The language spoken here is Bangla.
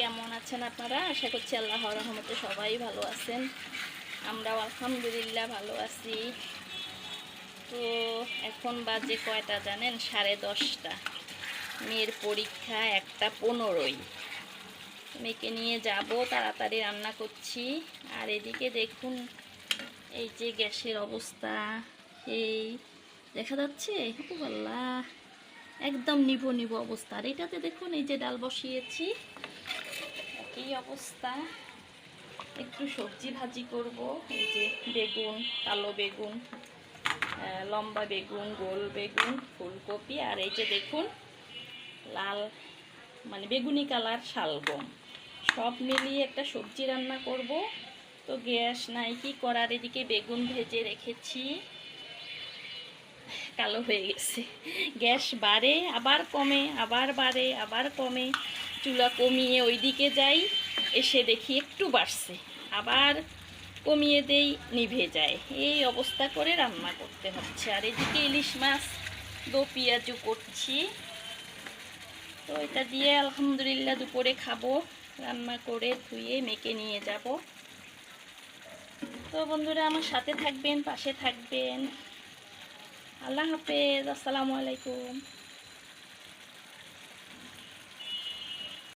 কেমন আছেন আপনারা? আশা করছি আল্লাহর রহমতে সবাই ভালো আছেন। আমরাও আলহামদুলিল্লাহ ভালো আছি। তো এখন বাজে কয়টা জানেন? 10:30। মেয়ের পরীক্ষা 1:15। মেয়েকে নিয়ে যাব, তাড়াতাড়ি রান্না করছি। আর এদিকে দেখুন, এই যে গ্যাসের অবস্থা, এই দেখা যাচ্ছে, ও আল্লাহ, একদম নিভো নিভো অবস্থা। আর এটাতে দেখুন, এই যে ডাল বসিয়েছি, একই অবস্থা। একটু সবজি ভাজি করব। এই যে বেগুন, কালো বেগুন, লম্বা বেগুন, গোল বেগুন, ফুলকপি, আর এই যে দেখুন লাল মানে বেগুনি কালার শালগম, সব মিলিয়ে একটা সবজি রান্না করব। তো গ্যাস নাই, কি করার। এদিকে বেগুন ভেজে রেখেছি, কালো হয়ে গেছে। গ্যাস বাড়ে আবার কমে, আবার বাড়ে আবার কমে। চুলা কমিয়ে ওইদিকে যাই, এসে দেখি একটু বাড়ছে, আবার কমিয়ে দেই, নিভে যায়। এই অবস্থা করে রান্না করতে হচ্ছে। আর এদিকে ইলিশ মাছ দো পেঁয়াজু করছি। তো এটা দিয়ে আলহামদুলিল্লাহ দুপুরে খাবো, রান্না করে ধুয়ে মেখে নিয়ে যাব। তো বন্ধুরা, আমার সাথে থাকবেন, পাশে থাকবেন। আল্লাহ হাফেজ, আসসালামু আলাইকুম।